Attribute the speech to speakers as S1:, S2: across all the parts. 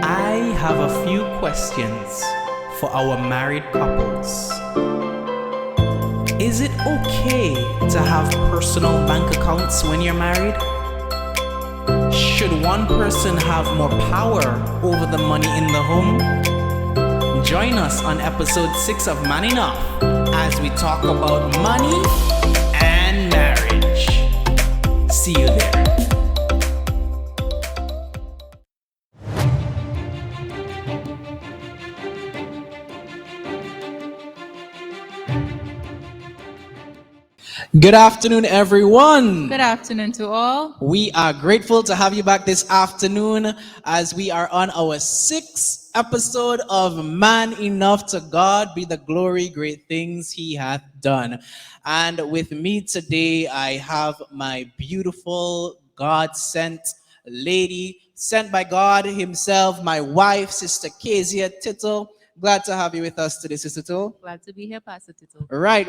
S1: I have a few questions for our married couples. Is it okay to have personal bank accounts when you're married? Should one person have more power over the money in the home? Join us on episode 6 of Man Enough as we talk about money and marriage. See you there. Good afternoon, everyone.
S2: Good afternoon to all.
S1: We are grateful to have you back this afternoon as we are on our 6th episode of Man Enough. To God be the glory, great things He hath done. And with me today, I have my beautiful God sent lady, sent by God Himself, my wife, Sister Kazia Tittle. Glad to have you with us today, Sister Tittle.
S2: Glad to be here, Pastor Tittle.
S1: Right.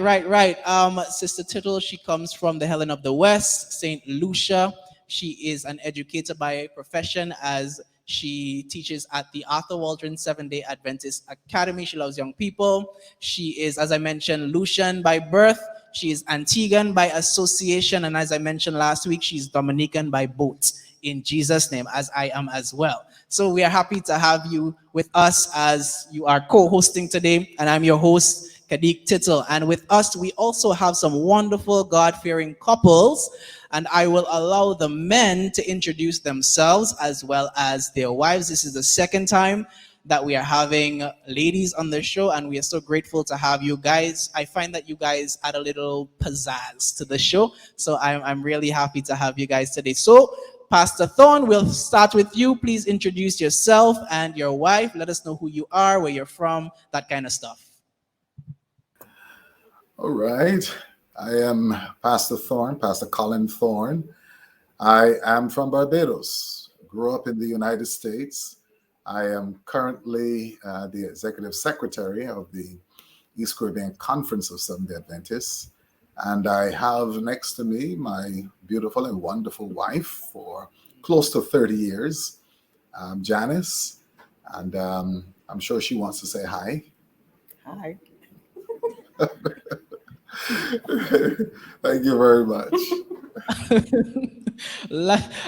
S1: Sister Tittle, she comes from the Helen of the West, St. Lucia. She is an educator by profession as she teaches at the Arthur Waldron 7-Day Adventist Academy. She loves young people. She is, as I mentioned, Lucian by birth. She is Antiguan by association. And as I mentioned last week, she's Dominican by boat. In Jesus' name, as I am as well. So we are happy to have you with us as you are co-hosting today. And I'm your host, Cadique Tittle. And with us, we also have some wonderful God-fearing couples. And I will allow the men to introduce themselves as well as their wives. This is the second time that we are having ladies on the show, and we are so grateful to have you guys. I find that you guys add a little pizzazz to the show. So I'm really happy to have you guys today. So Pastor Thorne, we'll start with you. Please introduce yourself and your wife. Let us know who you are, where you're from, that kind of stuff.
S3: All right. I am Pastor Thorne, Pastor Colin Thorne. I am from Barbados, grew up in the United States. I am currently the Executive Secretary of the East Caribbean Conference of Seventh-day Adventists. And I have next to me my beautiful and wonderful wife for close to 30 years, Janice. And I'm sure she wants to say hi.
S4: Hi.
S3: Thank you very much.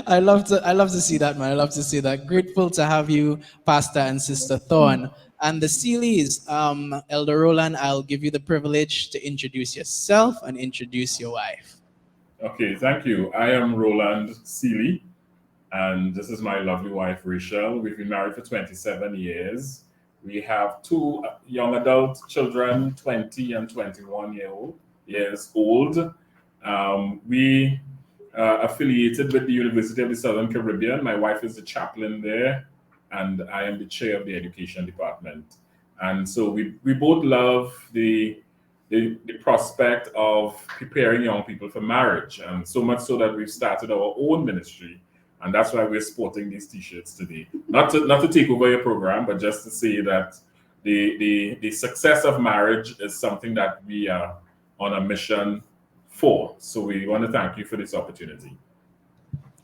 S1: I love to see that, man. I love to see that. Grateful to have you, Pastor and Sister Thorne. And the Seeleys, Elder Roland, I'll give you the privilege to introduce yourself and introduce your wife.
S5: Okay, thank you. I am Roland Seeley, and this is my lovely wife, Rachel. We've been married for 27 years. We have 2 young adult children, 20 and 21 years old. We are affiliated with the University of the Southern Caribbean. My wife is the chaplain there, and I am the chair of the education department. And so we both love the prospect of preparing young people for marriage, and so much so that we've started our own ministry. And that's why we're sporting these t-shirts today. Not to take over your program, but just to say that the success of marriage is something that we are on a mission for. So we want to thank you for this opportunity.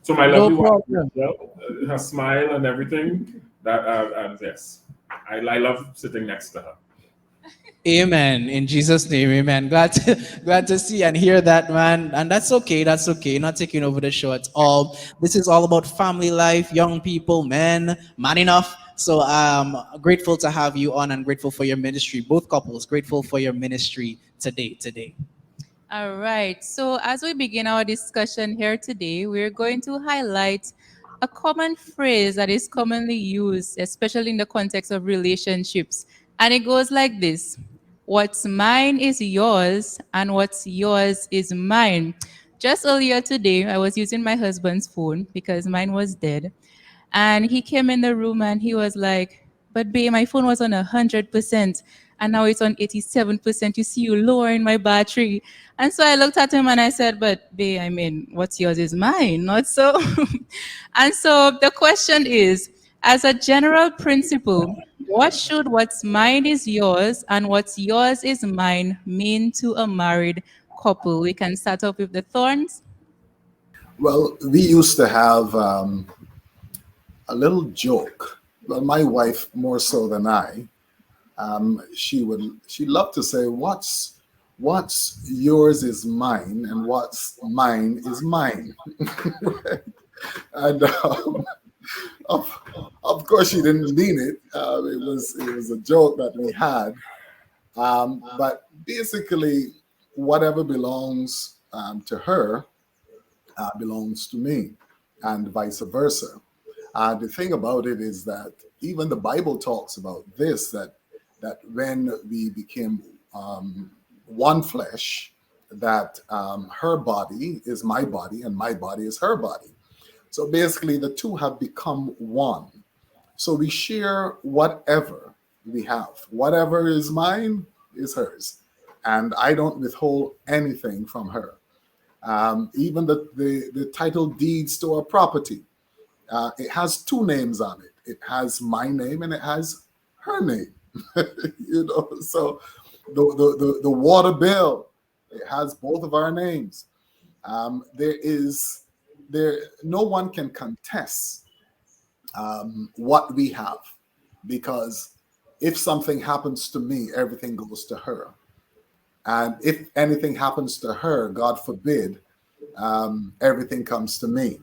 S5: So my lovely wife, her smile and everything, and yes, I love sitting next to her.
S1: Amen. In Jesus' name, amen. Glad to see and hear that, man. And that's okay. That's okay. Not taking over the show at all. This is all about family life, young people, men, man enough. So I'm grateful to have you on and grateful for your ministry. Both couples, grateful for your ministry today.
S2: All right. So as we begin our discussion here today, we're going to highlight a common phrase that is commonly used, especially in the context of relationships. And it goes like this: what's mine is yours, and what's yours is mine. Just earlier today, I was using my husband's phone because mine was dead. And he came in the room and he was like, "But babe, my phone was on 100%. And now it's on 87%. You see, you lowering my battery." And so I looked at him and I said, "But babe, I mean, what's yours is mine, not so." And so the question is, as a general principle, what should what's mine is yours and what's yours is mine mean to a married couple? We can start off with the Thorns.
S3: Well, we used to have a little joke well, my wife more so than I, she loved to say, what's yours is mine, and what's mine is mine. And of, of course, she didn't mean it. It was a joke that we had. But basically, whatever belongs to her belongs to me, and vice versa. The thing about it is that even the Bible talks about this, that when we became one flesh, that her body is my body and my body is her body. So basically, the two have become one. So we share whatever we have. Whatever is mine is hers. And I don't withhold anything from her. Even the title deeds to our property, it has two names on it. It has my name and it has her name. So the water bill, it has both of our names. No one can contest what we have, because if something happens to me, everything goes to her. And if anything happens to her, God forbid, everything comes to me.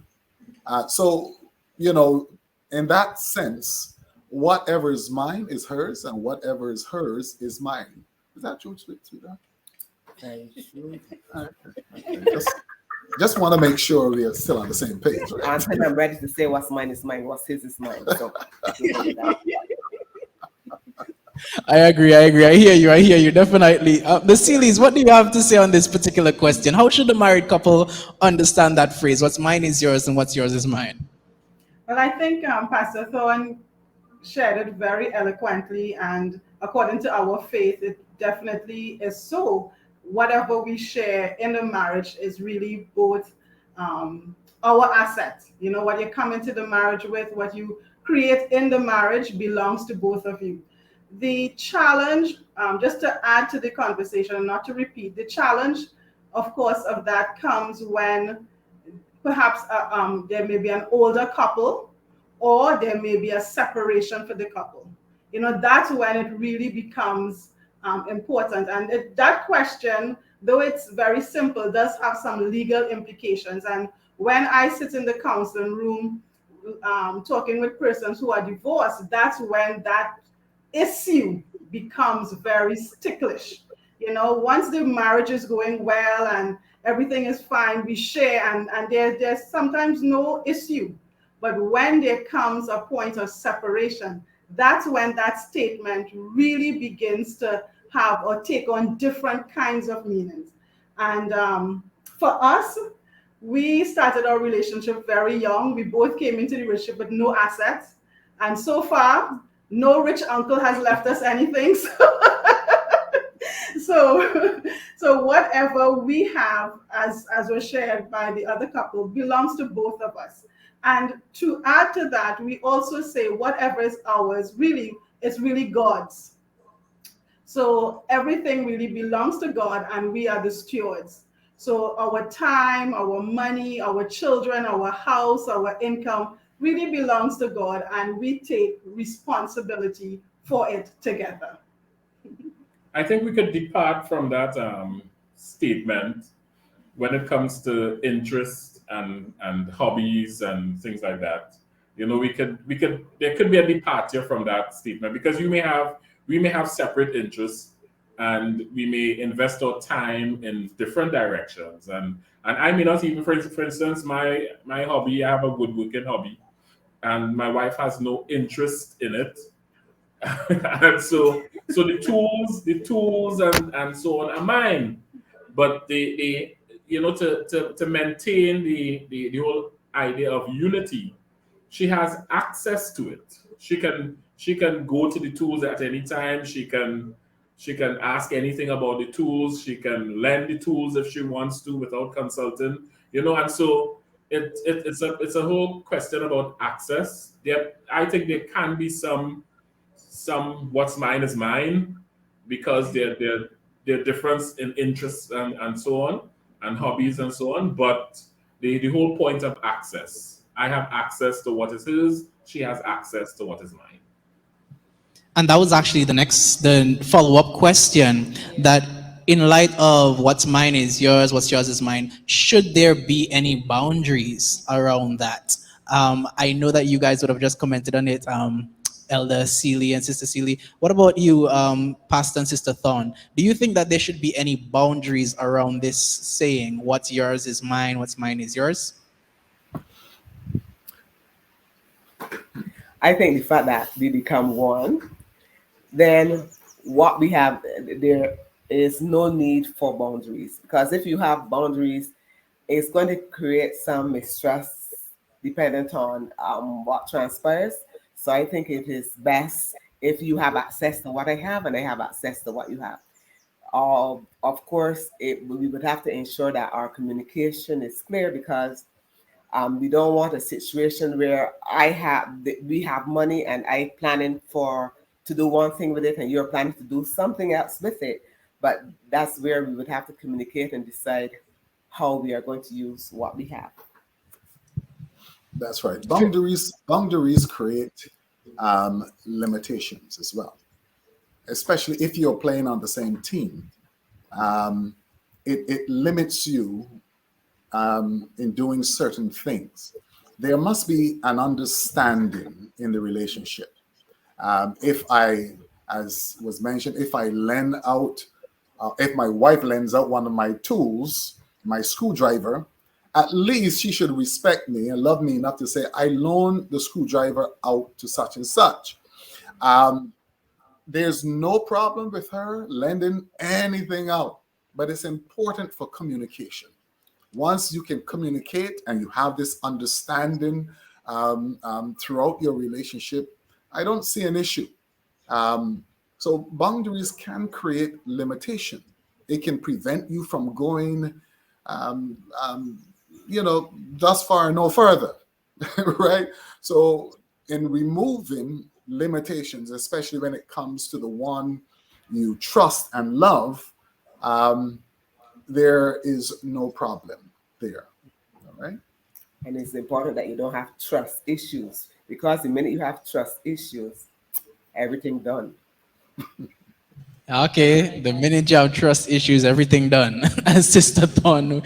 S3: So, in that sense, whatever is mine is hers, and whatever is hers is mine. Is that true, sweetheart? Just want to make sure we are still on the same page. Right?
S4: I'm ready to say what's mine is mine, what's his is mine. So
S1: I agree. I hear you. Definitely. The Sealies, what do you have to say on this particular question? How should a married couple understand that phrase? What's mine is yours and what's yours is mine?
S6: Well, I think Pastor Thorne shared it very eloquently, and according to our faith, it definitely is so. Whatever we share in a marriage is really both our asset. What you come into the marriage with, what you create in the marriage belongs to both of you. The challenge, just to add to the conversation, not to repeat, the challenge, of course, of that comes when perhaps there may be an older couple, or there may be a separation for the couple. That's when it really becomes important. And that question, though it's very simple, does have some legal implications. And when I sit in the counseling room talking with persons who are divorced, that's when that issue becomes very ticklish. Once the marriage is going well and everything is fine, we share, and there's sometimes no issue. But when there comes a point of separation, that's when that statement really begins to have or take on different kinds of meanings. And for us, we started our relationship very young. We both came into the relationship with no assets. And so far, no rich uncle has left us anything. So whatever we have, as was shared by the other couple, belongs to both of us. And to add to that, we also say whatever is ours really is really God's. So everything really belongs to God, and we are the stewards. So our time, our money, our children, our house, our income really belongs to God, and we take responsibility for it together.
S5: I think we could depart from that statement when it comes to interest and hobbies and things like that. There could be a departure from that statement, because we may have separate interests, and we may invest our time in different directions, and I may not even, for instance, my hobby, I have a woodworking hobby, and my wife has no interest in it. And so the tools and so on are mine, but to maintain the whole idea of unity, she has access to it. She can go to the tools at any time. She can ask anything about the tools. She can lend the tools if she wants to without consulting. And so it's a whole question about access. I think there can be some what's mine is mine, because they're difference in interests and so on, and hobbies and so on. But the whole point of access I have access to what is his, she has access to what is mine.
S1: And that was actually the follow-up question, that in light of what's mine is yours, what's yours is mine, should there be any boundaries around that? I know that you guys would have just commented on it, Elder Seeley and Sister Seeley. What about you, Pastor and Sister Thorn? Do you think that there should be any boundaries around this saying, what's yours is mine, what's mine is yours?
S4: I think the fact that we become one, then what we have, there is no need for boundaries. Because if you have boundaries, it's going to create some mistrust dependent on what transpires. So I think it is best if you have access to what I have and I have access to what you have. Of course, we would have to ensure that our communication is clear, because we don't want a situation where we have money and I planning to do one thing with it and you're planning to do something else with it. But that's where we would have to communicate and decide how we are going to use what we have.
S3: That's right. Boundaries create limitations as well, especially if you're playing on the same team. It limits you in doing certain things. There must be an understanding in the relationship. If I, as was mentioned, if I lend out, if my wife lends out one of my tools, my screwdriver, at least she should respect me and love me enough to say, I loaned the screwdriver out to such and such. There's no problem with her lending anything out, but it's important for communication. Once you can communicate and you have this understanding throughout your relationship, I don't see an issue. So boundaries can create limitation. It can prevent you from going, thus far, no further, right? So in removing limitations, especially when it comes to the one you trust and love, there is no problem there, all right?
S4: And it's important that you don't have trust issues, because the minute you have trust issues, everything done.
S1: Okay, the minute you have trust issues, everything done, as Sister Thorn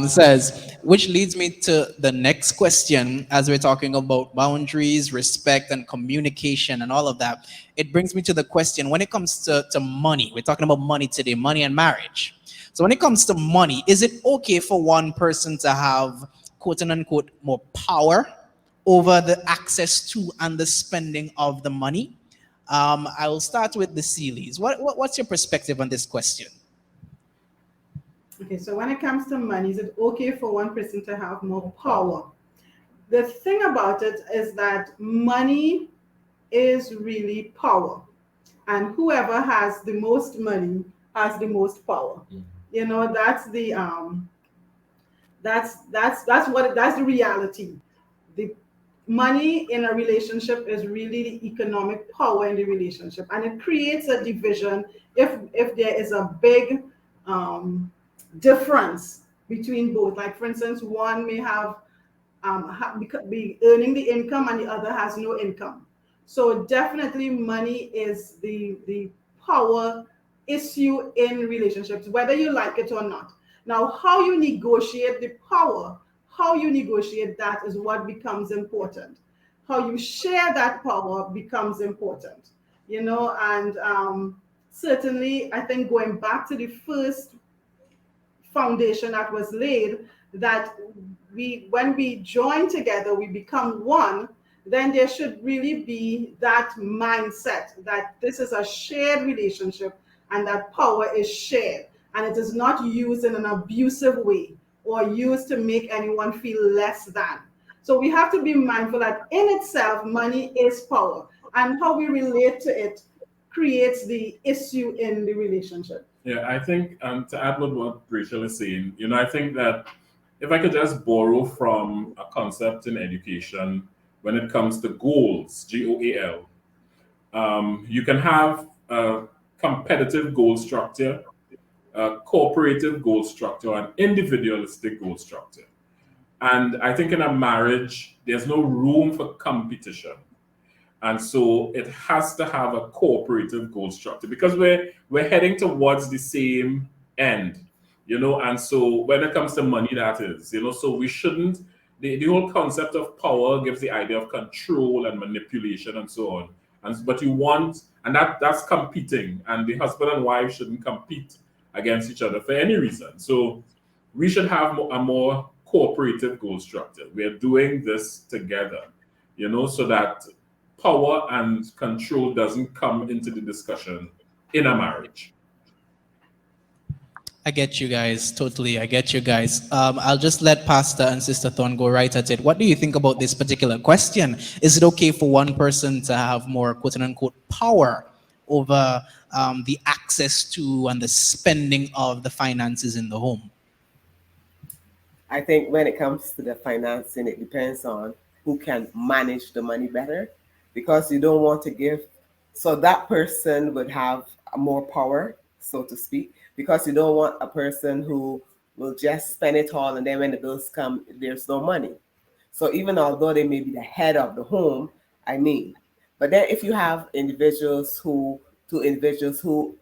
S1: says, which leads me to the next question. As we're talking about boundaries, respect, and communication, and all of that, it brings me to the question, when it comes to money, we're talking about money today, money and marriage. So when it comes to money, is it okay for one person to have, quote unquote, more power over the access to and the spending of the money? I will start with the Seeleys. What's your perspective on this question?
S6: Okay, so when it comes to money, is it okay for one person to have more power? The thing about it is that money is really power, and whoever has the most money has the most power. You know, that's the that's the reality. The money in a relationship is really the economic power in the relationship, and it creates a division if there is a big difference between both. Like for instance, one may have be earning the income and the other has no income. So definitely money is the power issue in relationships, whether you like it or not. Now, how you negotiate the power, how you negotiate that is what becomes important. How you share that power becomes important, you know, and certainly I think going back to the first foundation that was laid, that when we join together we become one, then there should really be that mindset that this is a shared relationship and that power is shared and it is not used in an abusive way or used to make anyone feel less than. So we have to be mindful that in itself money is power, and how we relate to it creates the issue in the relationship.
S5: Yeah, I think to add what Rachel is saying, I think that if I could just borrow from a concept in education when it comes to goals, GOAL, you can have a competitive goal structure, a cooperative goal structure, and individualistic goal structure. And I think in a marriage, there's no room for competition. And so it has to have a cooperative goal structure because we're heading towards the same end, and so when it comes to money, that is, so we shouldn't, the whole concept of power gives the idea of control and manipulation and so on. But you want, and that's competing, and the husband and wife shouldn't compete against each other for any reason. So we should have a more cooperative goal structure. We're doing this together, so that power and control doesn't come into the discussion in a marriage.
S1: I get you guys, totally. I get you guys. I'll just let Pastor and Sister Thorn go right at it. What do you think about this particular question? Is it okay for one person to have more quote unquote power over the access to and the spending of the finances in the home?
S4: I think when it comes to the financing, it depends on who can manage the money better, because you don't want to give. So that person would have more power, so to speak, because you don't want a person who will just spend it all and then when the bills come, there's no money. So even although they may be the head of the home, but then if you have two individuals who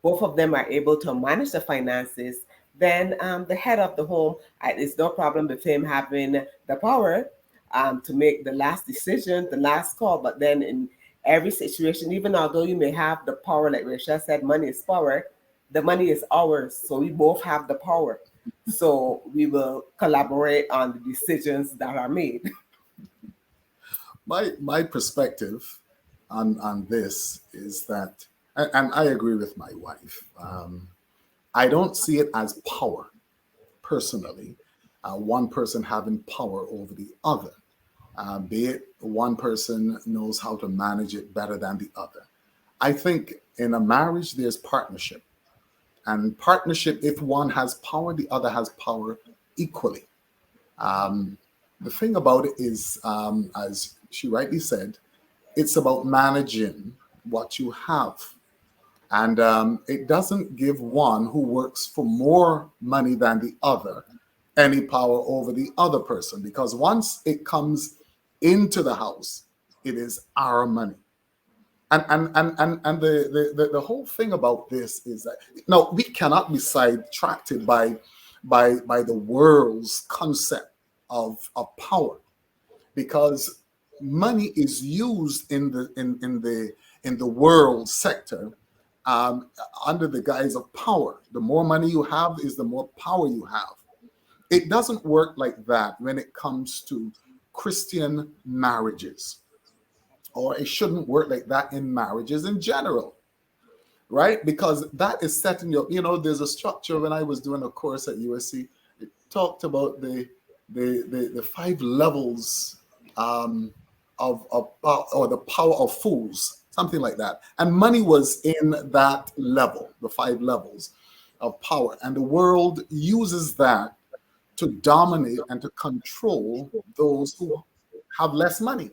S4: both of them are able to manage the finances, then the head of the home, it's no problem with him having the power to make the last decision, the last call. But then in every situation, even although you may have the power, like Rachel said, money is power, the money is ours. So we both have the power. So we will collaborate on the decisions that are made.
S3: My perspective on this is that, and I agree with my wife. I don't see it as power, personally. One person having power over the other, be it one person knows how to manage it better than the other. I think in a marriage, there's partnership. And partnership, if one has power, the other has power equally. The thing about it is, as she rightly said, it's about managing what you have. And it doesn't give one who works for more money than the other any power over the other person, because once it comes into the house, it is our money. And the whole thing about this is that no, we cannot be sidetracked by the world's concept of power, because money is used in the world sector under the guise of power. The more money you have is the more power you have. It doesn't work like that when it comes to Christian marriages, or it shouldn't work like that in marriages in general, right? Because that is setting you up. There's a structure. When I was doing a course at USC, it talked about the 5 levels of or the power of fools, something like that. And money was in that level, the 5 levels of power. And the world uses that to dominate and to control those who have less money.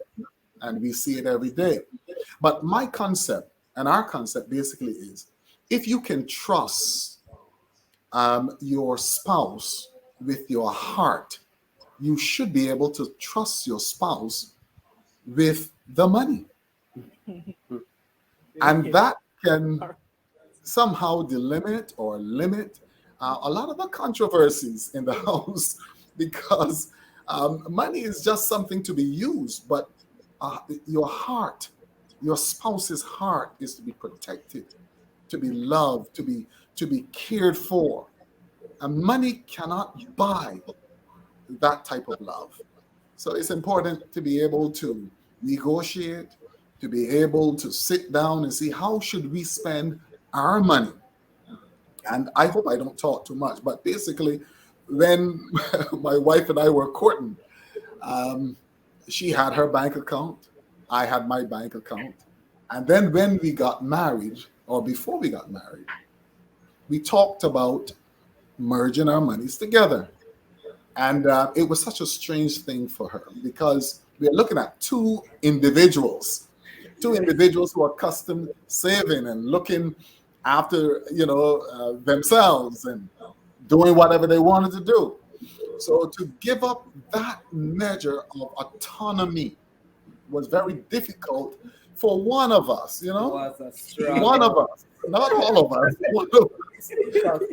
S3: And we see it every day. But my concept and our concept basically is, if you can trust your spouse with your heart, you should be able to trust your spouse with the money. And that can somehow delimit or limit a lot of the controversies in the house, because money is just something to be used, but your heart, your spouse's heart, is to be protected, to be loved, to be cared for. And money cannot buy that type of love. So it's important to be able to negotiate, to be able to sit down and see, how should we spend our money? And I hope I don't talk too much, but basically, when my wife and I were courting, she had her bank account, I had my bank account. And then when we got married, or before we got married, we talked about merging our monies together. And it was such a strange thing for her, because we're looking at two individuals who are accustomed saving and looking after themselves and doing whatever they wanted to do. So to give up that measure of autonomy was very difficult for one of us, you know?
S4: Was a
S3: One of
S4: struggle.
S3: us, not all of us, one of us.
S4: Trust.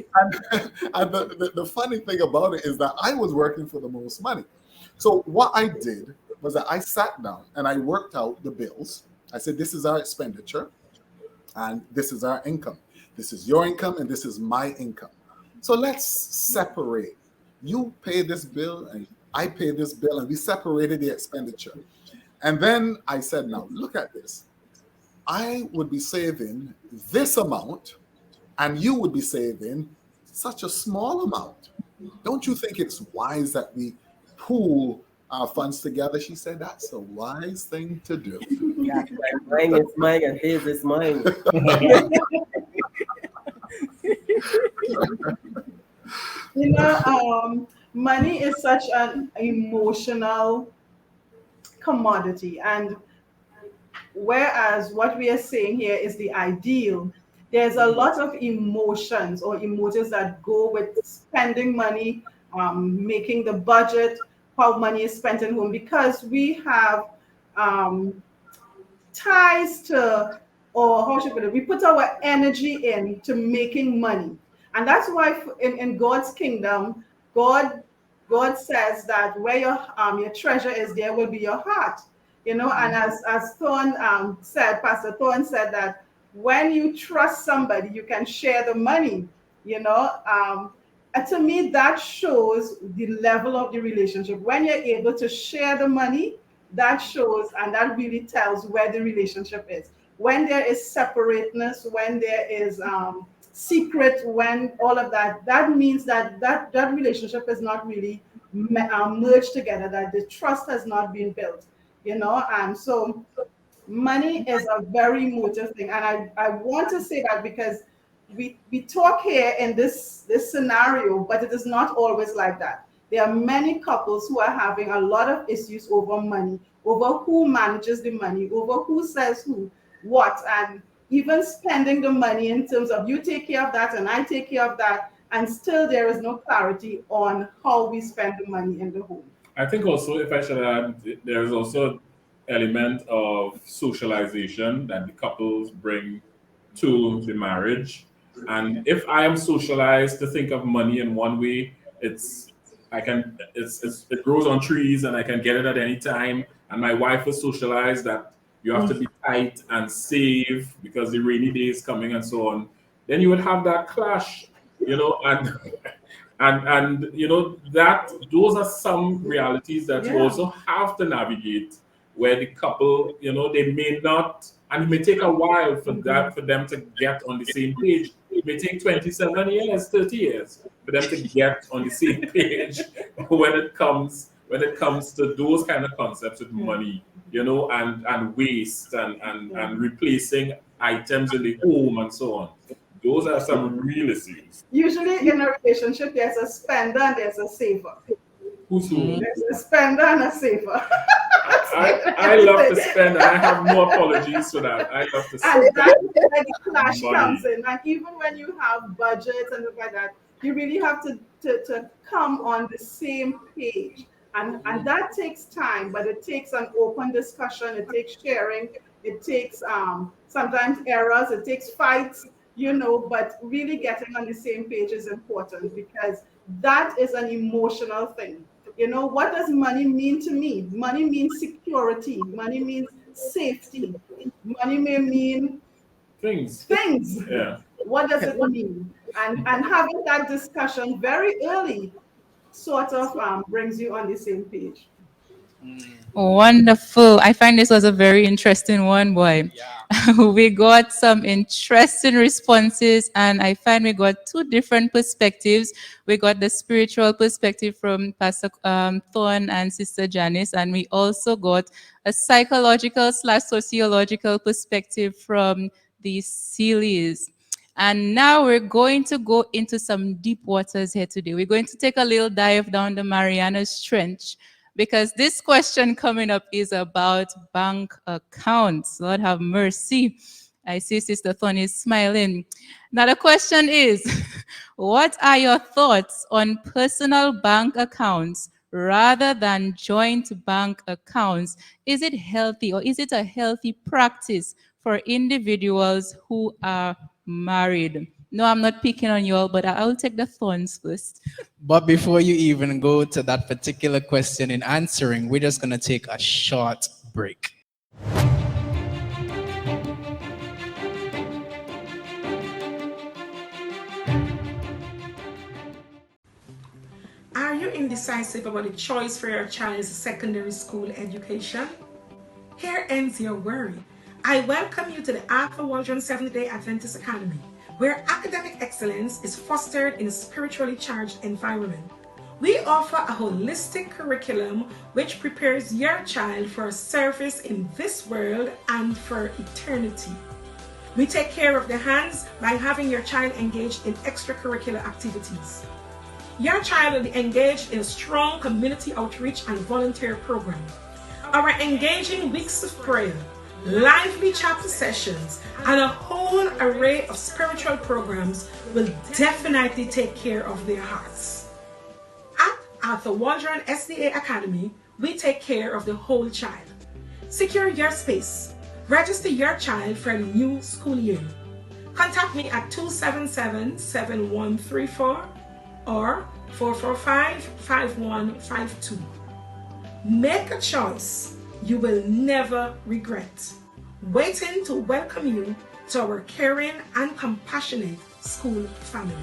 S3: And the funny thing about it is that I was working for the most money. So what I did was that I sat down and I worked out the bills. I said, this is our expenditure and this is our income. This is your income and this is my income. So let's separate. You pay this bill and I pay this bill, and we separated the expenditure. And then I said, now look at this. I would be saving this amount and you would be saving such a small amount. Don't you think it's wise that we pool our funds together? She said, that's a wise thing to do.
S4: Yeah, mine is mine and his is mine.
S6: You know, money is such an emotional commodity, and whereas what we are saying here is the ideal, there's a lot of emotions or emotions that go with spending money, making the budget, how money is spent at home, because we have um, ties to, or how should I put it, we put our energy into making money. And that's why in God's kingdom, God God says that where your treasure is, there will be your heart. You know, and as Thorn said, Pastor Thorn said that when you trust somebody, you can share the money. You know, and to me that shows the level of the relationship. When you're able to share the money, that shows, and that really tells where the relationship is. When there is separateness, when there is secret, when all of that, that means that that relationship is not really merged together, that the trust has not been built, you know. And so money is a very emotive thing, and I want to say that because we talk here in this scenario, but it is not always like that. There are many couples who are having a lot of issues over money, over who manages the money, over who says who what, and even spending the money in terms of you take care of that and I take care of that, and still there is no clarity on how we spend the money in the home.
S5: I think also, if I should add, there's also element of socialization that the couples bring to the marriage. And if I am socialized to think of money in one way, it grows on trees and I can get it at any time. And my wife is socialized that you have to be tight and save because the rainy day is coming and so on. Then you would have that clash, you know, and and you know that those are some realities that you
S6: Yeah.
S5: also have to navigate, where the couple, you know, they may not, and it may take a while for that for them to get on the same page. It may take 27 years, 30 years for them to get on the same page when it comes to those kind of concepts with money, you know, and waste and replacing items in the home and so on. Those are some real issues.
S6: Usually in a relationship, there's a spender and there's a saver.
S5: Who's who?
S6: There's a spender and a saver.
S5: I love to spend, and I have no apologies for that. I love to spend.
S6: And that's where the clash
S5: Money.
S6: comes in. And even when you have budgets and stuff like that, you really have to come on the same page. And that takes time, but it takes an open discussion, it takes sharing, it takes sometimes errors, it takes fights, you know, but really getting on the same page is important because that is an emotional thing. You know, what does money mean to me? Money means security, money means safety, money may mean
S5: Things.
S6: things.
S5: Yeah.
S6: What does it mean? And having that discussion very early sort of brings you on the same page.
S2: Wonderful. I find this was a very interesting one, boy.
S1: Yeah.
S2: We got some interesting responses, and I find we got two different perspectives. We got the spiritual perspective from Pastor Thorn and Sister Janice, and we also got a psychological / sociological perspective from the Sealies. And now we're going to go into some deep waters here today. We're going to take a little dive down the Marianas Trench because this question coming up is about bank accounts. Lord have mercy. I see Sister Thorn is smiling. Now the question is, what are your thoughts on personal bank accounts rather than joint bank accounts? Is it healthy or is it a healthy practice for individuals who are married? No, I'm not picking on you all, but I'll take the Thorns first.
S1: But before you even go to that particular question in answering, we're just going to take a short break.
S7: Are you indecisive about the choice for your child's secondary school education? Here ends your worry. I welcome you to the Arthur Waldron Seventh-day Adventist Academy, where academic excellence is fostered in a spiritually charged environment. We offer a holistic curriculum which prepares your child for service in this world and for eternity. We take care of the hands by having your child engaged in extracurricular activities. Your child will be engaged in a strong community outreach and volunteer program. Our engaging weeks of prayer, lively chapel sessions, and a whole array of spiritual programs will definitely take care of their hearts. At the Waldron SDA Academy, we take care of the whole child. Secure your space. Register your child for a new school year. Contact me at 277-7134 or 445-5152. Make a choice you will never regret. Waiting to welcome you to our caring and compassionate school family.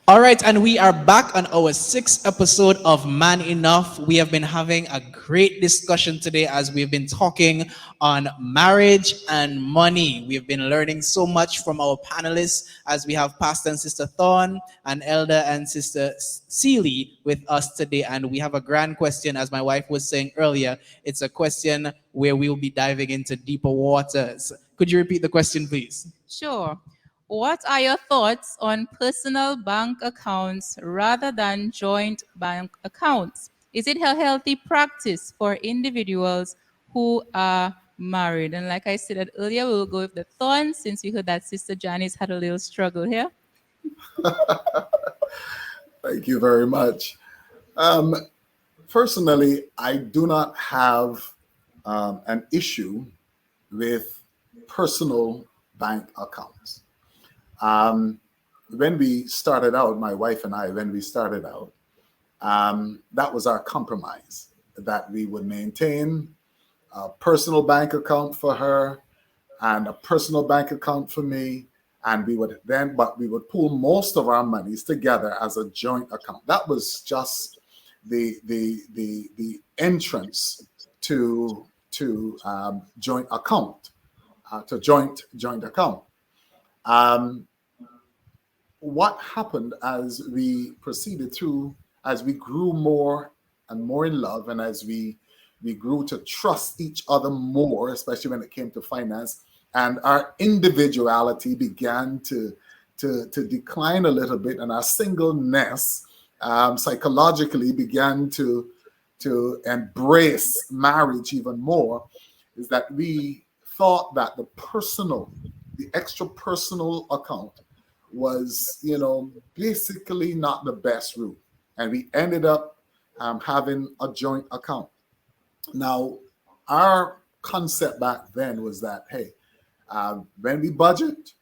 S1: All right, and we are back on our 6th episode of Man Enough. We have been having a great discussion today as we've been talking on marriage and money. We've been learning so much from our panelists as we have Pastor and Sister Thorn and Elder and Sister Seeley with us today. And we have a grand question, as my wife was saying earlier. It's a question where we'll be diving into deeper waters. Could you repeat the question, please?
S2: Sure. What are your thoughts on personal bank accounts rather than joint bank accounts? Is it a healthy practice for individuals who are married? And like I said earlier, we'll go with the Thorns since we heard that Sister Janice had a little struggle here.
S3: Thank you very much. Personally, I do not have an issue with personal bank accounts. When we started out, my wife and I, when we started out, that was our compromise, that we would maintain a personal bank account for her and a personal bank account for me. And we would pool most of our monies together as a joint account. That was just the entrance to joint account, to joint account. What happened as we proceeded through, as we grew more and more in love, and as we grew to trust each other more, especially when it came to finance, and our individuality began to decline a little bit, and our singleness psychologically began to embrace marriage even more, is that we thought that the extra personal account was, basically not the best route. And we ended up having a joint account. Now, our concept back then was that, hey, when we budget,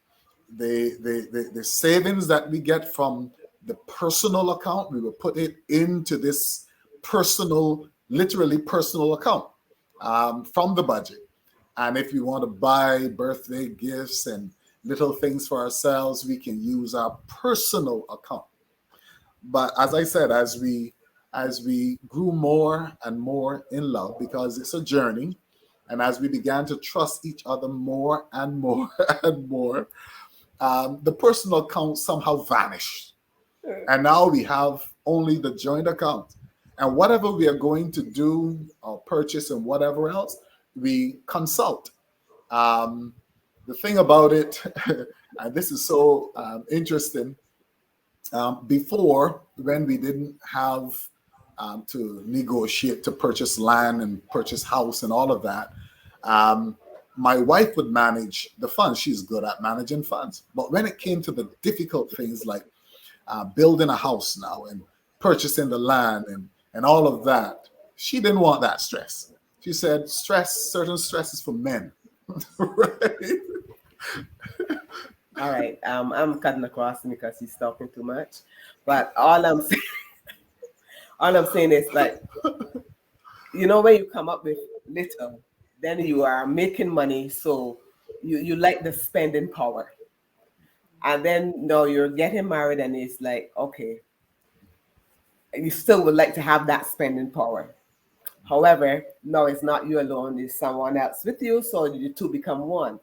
S3: the savings that we get from the personal account, we will put it into this literally personal account from the budget. And if you want to buy birthday gifts and little things for ourselves, we can use our personal account. But as I said, as we grew more and more in love, because it's a journey, and as we began to trust each other more and more and more, the personal account somehow vanished. And now we have only the joint account. And whatever we are going to do or purchase and whatever else, we consult. The thing about it, and this is so interesting, Before, when we didn't have to negotiate to purchase land and purchase house and all of that, my wife would manage the funds. She's good at managing funds. But when it came to the difficult things like building a house now and purchasing the land and all of that, she didn't want that stress. She said, certain stress is for men. Right?
S4: All right. I'm cutting across him because he's talking too much. But all I'm saying, all I'm saying is like, when you come up with little, then you are making money, so you like the spending power. And then no, you're getting married, and it's like, okay, you still would like to have that spending power. However, no, it's not you alone, there's someone else with you, so you two become one.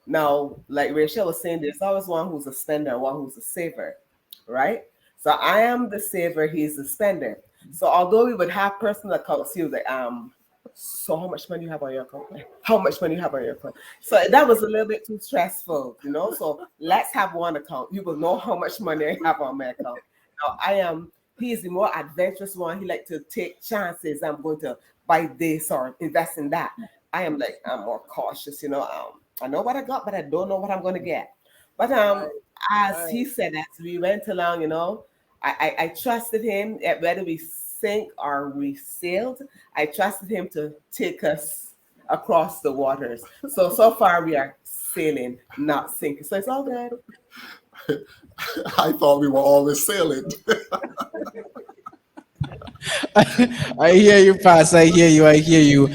S4: Now, like Rachel was saying, there's always one who's a spender, one who's a saver, right? So I am the saver, he's the spender. So although we would have personal accounts, he was like, so how much money you have on your account? How much money you have on your account? So that was a little bit too stressful, So let's have one account. You will know how much money I have on my account. Now he's the more adventurous one. He like to take chances. I'm going to buy this or invest in that. I'm more cautious, I know what I got, but I don't know what I'm going to get. But as he said, as we went along, I trusted him, whether we sink or we sailed. I trusted him to take us across the waters. So far we are sailing, not sinking. So it's all good.
S3: I thought we were always sailing.
S1: I hear you, Pass. I hear you. I hear you.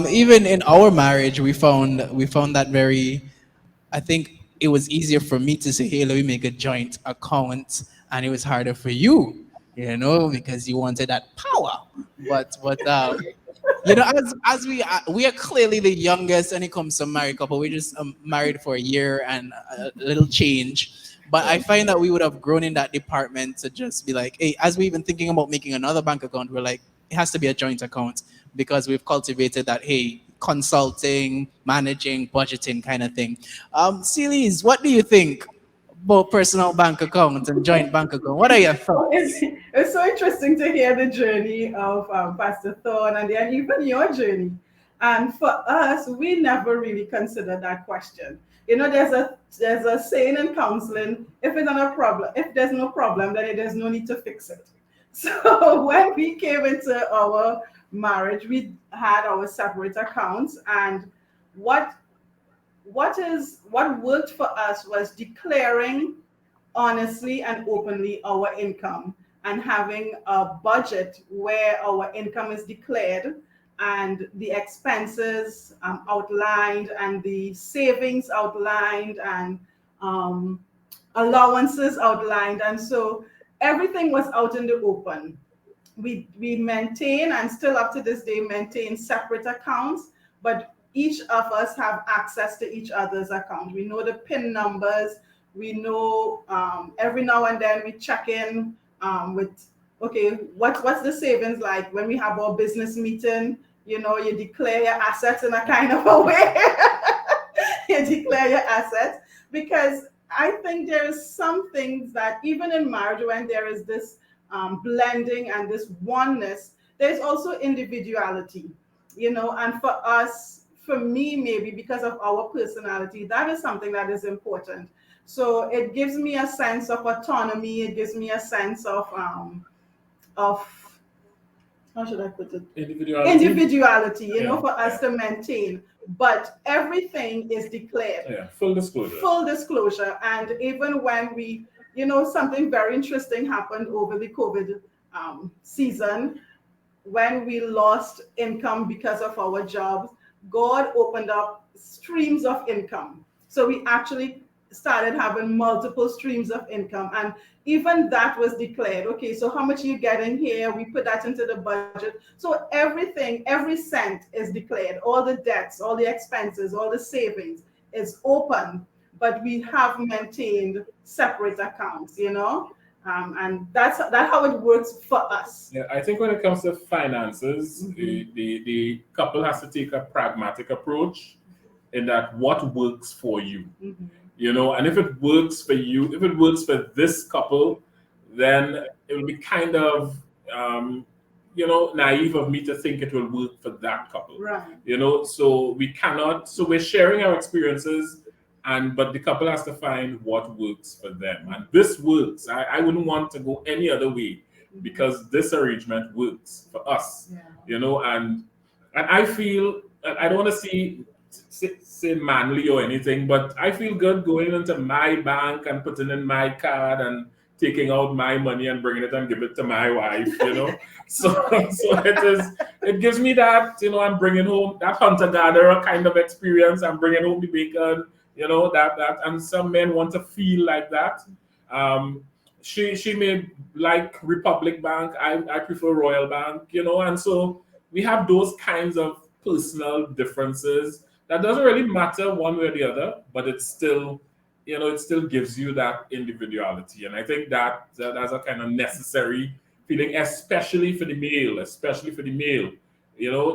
S1: Even in our marriage, we found that very. I think it was easier for me to say, "Hey, let me make a joint account," and it was harder for you, because you wanted that power. But as we are clearly the youngest when it comes to married couple. We're just married for a year and a little change. But I find that we would have grown in that department to just be like, hey, as we even thinking about making another bank account, we're like, it has to be a joint account because we've cultivated that, hey, consulting, managing, budgeting kind of thing. Celis, what do you think about personal bank account and joint bank account? What are your thoughts?
S6: It's so interesting to hear the journey of Pastor Thorne and then even your journey. And for us, we never really considered that question. There's a saying in counseling: if it's not a problem, if there's no problem, then there's no need to fix it. So when we came into our marriage, we had our separate accounts, and what worked for us was declaring honestly and openly our income and having a budget where our income is declared and the expenses outlined and the savings outlined and allowances outlined. And so everything was out in the open. We maintain, and still up to this day maintain, separate accounts, but each of us have access to each other's account. We know the PIN numbers. We know every now and then we check in with, okay, what's the savings like when we have our business meeting? You declare your assets in a kind of a way. You declare your assets, because I think there is some things that even in marriage, when there is this blending and this oneness, there's also individuality, and for me, maybe because of our personality, that is something that is important. So it gives me a sense of autonomy. It gives me a sense of how should I put it? Individuality, for us to maintain. But everything is declared.
S5: Yeah, full disclosure.
S6: Full disclosure. And even when something very interesting happened over the COVID season, when we lost income because of our jobs, God opened up streams of income. So we actually started having multiple streams of income. And even that was declared. Okay, so how much are you getting here? We put that into the budget. So everything, every cent is declared. All the debts, all the expenses, all the savings is open. But we have maintained separate accounts, and that's how it works for us.
S5: Yeah, I think when it comes to finances, the couple has to take a pragmatic approach in that what works for you. And if it works for you, if it works for this couple, then it will be kind of naive of me to think it will work for that couple.
S6: Right.
S5: So we cannot. So we're sharing our experiences, but the couple has to find what works for them, and this works. I wouldn't want to go any other way because this arrangement works for us. And I feel I don't want to say manly or anything, but I feel good going into my bank and putting in my card and taking out my money and bringing it and give it to my wife. So it gives me that, I'm bringing home that hunter-gatherer kind of experience. I'm bringing home the bacon, that, and some men want to feel like that. She may like Republic Bank. I prefer Royal Bank, and so we have those kinds of personal differences. That doesn't really matter one way or the other, but it still gives you that individuality. And I think that's a kind of necessary feeling, especially for the male,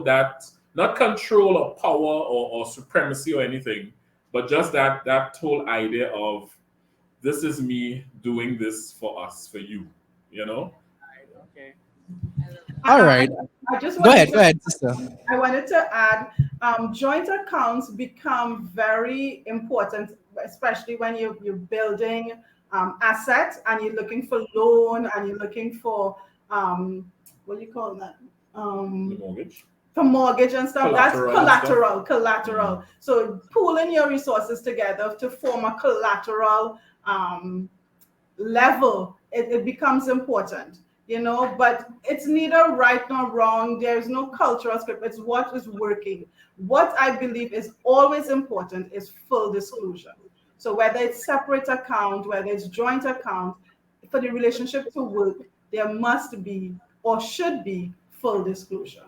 S5: that not control or power or supremacy or anything, but just that whole idea of this is me doing this for us, for you,
S2: Okay.
S1: All right.
S6: I just
S1: Go
S6: wanted
S1: ahead, sister.
S6: I wanted to add, joint accounts become very important, especially when you're building assets and you're looking for loan and you're looking for what do you call that?
S5: The mortgage.
S6: For mortgage and stuff.
S5: Collateral
S6: That's
S5: and
S6: collateral. So pooling your resources together to form a collateral level, it becomes important. But it's neither right nor wrong. There's no cultural script. It's what is working. What I believe is always important is full disclosure. So whether it's separate account, whether it's joint account, for the relationship to work, there must be or should be full disclosure.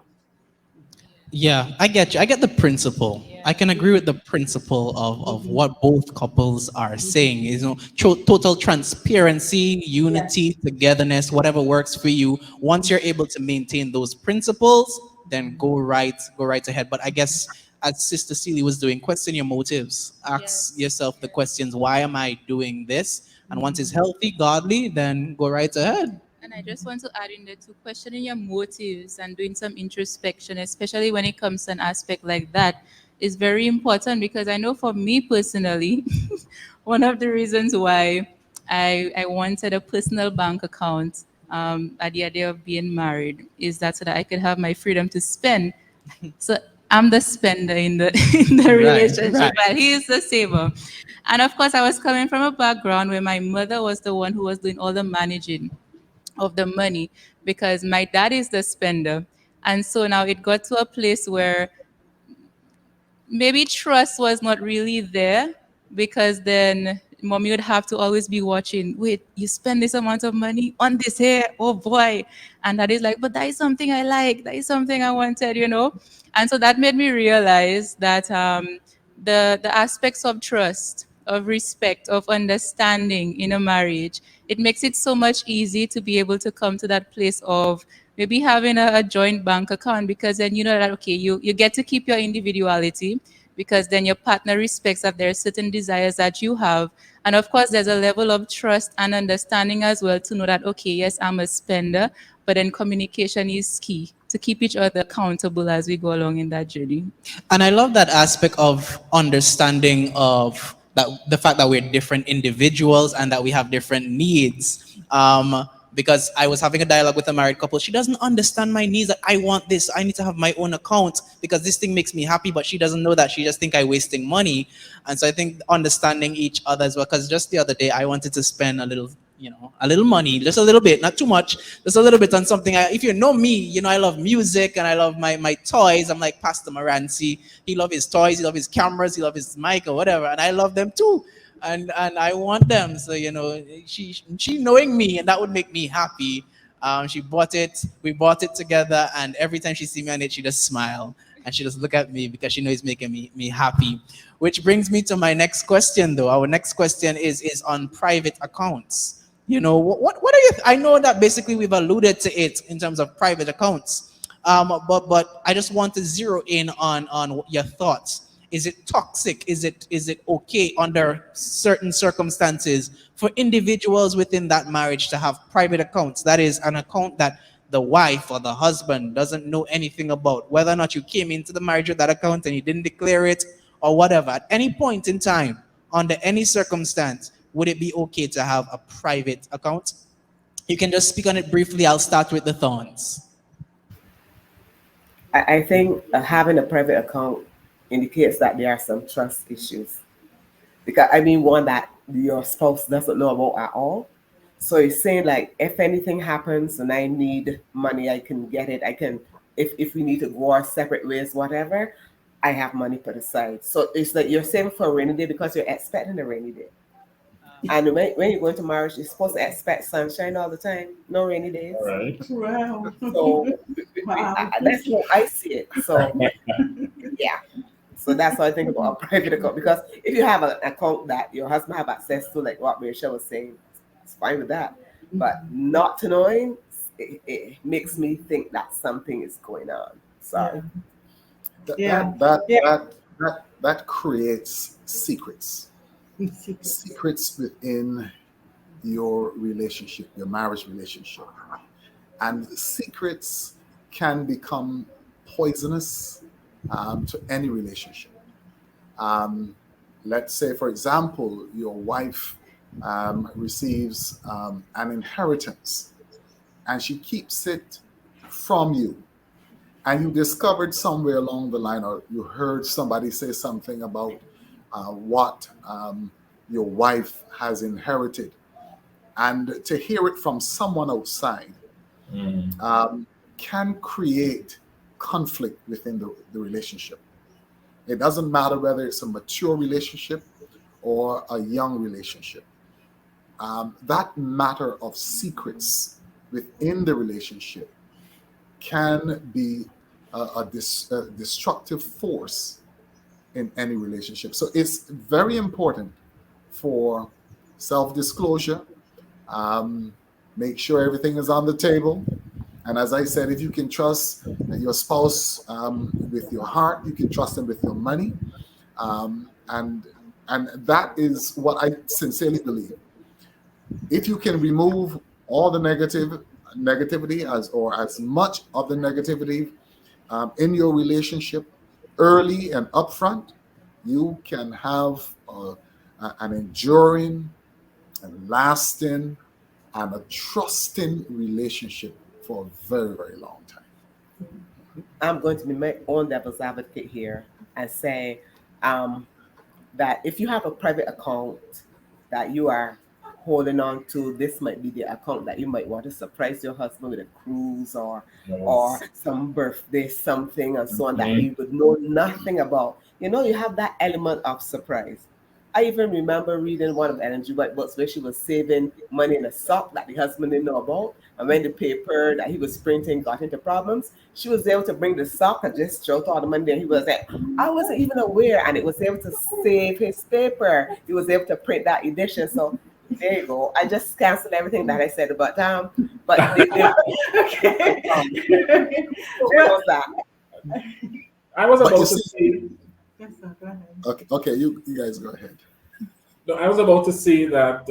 S1: Yeah, I get you. I get the principle. I can agree with the principle of what both couples are saying. Total transparency, unity, togetherness, whatever works for you. Once you're able to maintain those principles, then go right ahead. But I guess as Sister Celie was doing, question your motives. Ask yourself the questions: why am I doing this? And once it's healthy, godly, then go right ahead.
S2: And I just want to add in there to questioning your motives and doing some introspection, especially when it comes to an aspect like that, is very important because I know for me personally, one of the reasons why I wanted a personal bank account at the idea of being married is that so that I could have my freedom to spend. So I'm the spender in the in the relationship,
S1: right.
S2: but he is the saver. And of course, I was coming from a background where my mother was the one who was doing all the managing of the money because my dad is the spender. And so now it got to a place where maybe trust was not really there because then mommy would have to always be watching, wait, you spend this amount of money on this hair, oh boy. And that is like, but that is something I like, that is something I wanted. And so that made me realize that the aspects of trust, of respect, of understanding in a marriage, it makes it so much easy to be able to come to that place of maybe having a joint bank account because then you know that okay, you get to keep your individuality because then your partner respects that there are certain desires that you have. And of course, there's a level of trust and understanding as well to know that, okay, yes, I'm a spender, but then communication is key to keep each other accountable as we go along in that journey.
S1: And I love that aspect of understanding of that the fact that we're different individuals and that we have different needs. Because I was having a dialogue with a married couple. She doesn't understand my needs. That I want this. I need to have my own account because this thing makes me happy. But she doesn't know that. She just think I'm wasting money. And so I think understanding each other as well. Because just the other day I wanted to spend a little money, just a little bit, not too much, just a little bit on something. If you know me, I love music and I love my toys. I'm like Pastor Moranci. He loves his toys, he loves his cameras, he loves his mic or whatever, and I love them too. And I want them. So she knowing me, and that would make me happy. She bought it. We bought it together, and every time she see me on it, she just smile and she just look at me because she knows it's making me happy. Which brings me to my next question, though. Our next question is on private accounts. What are you? I know that basically we've alluded to it in terms of private accounts, but I just want to zero in on your thoughts Is it toxic? Is it okay under certain circumstances for individuals within that marriage to have private accounts? That is an account that the wife or the husband doesn't know anything about, whether or not you came into the marriage with that account and you didn't declare it or whatever. At any point in time, under any circumstance, would it be okay to have a private account? You can just speak on it briefly. I'll start with the thorns.
S4: I think having a private account indicates that there are some trust issues. Because I mean, one that your spouse doesn't know about at all. So it's saying like, if anything happens and I need money, I can get it. I can, if we need to go our separate ways, whatever, I have money put aside. So it's like you're saving for a rainy day because you're expecting a rainy day. And when you go into marriage, you're supposed to expect sunshine all the time, no rainy days.
S5: Right.
S6: Wow.
S4: So
S6: Wow.
S4: that's how I see it. So yeah. So that's how I think about a private account. Because if you have an account that your husband have access to, like what Rachel was saying, it's fine with that. But not to knowing, it makes me think that something is going on. Sorry.
S3: That creates secrets. Secrets within your relationship, your marriage relationship. And secrets can become poisonous to any relationship. Let's say, for example, your wife receives an inheritance and she keeps it from you. And you discovered somewhere along the line, or you heard somebody say something about what your wife has inherited. And to hear it from someone outside can create conflict within the relationship. It doesn't matter whether it's a mature relationship or a young relationship. That matter of secrets within the relationship can be a destructive force in any relationship. So it's very important for self-disclosure. Make sure everything is on the table. And as I said, if you can trust your spouse with your heart, you can trust them with your money. And that is what I sincerely believe. If you can remove all the negativity as much of the negativity in your relationship early and upfront, you can have an enduring and lasting and a trusting relationship for a very, very long time.
S4: I'm going to be my own devil's advocate here and say that if you have a private account that you are holding on to, this might be the account that you might want to surprise your husband with a cruise or some birthday something and so on that he would know nothing about. You know, you have that element of surprise. I even remember reading one of Ellen G. White books where she was saving money in a sock that the husband didn't know about. And when the paper that he was printing got into problems, she was able to bring the sock and just throw all the money there. He was like, I wasn't even aware. And it was able to save his paper. He was able to print that edition. So there you go. I just canceled everything that I said about but okay. What was that?
S5: I was about to say.
S6: Yes, sir, go ahead.
S3: Okay, you guys go ahead.
S5: No, I was about to say that,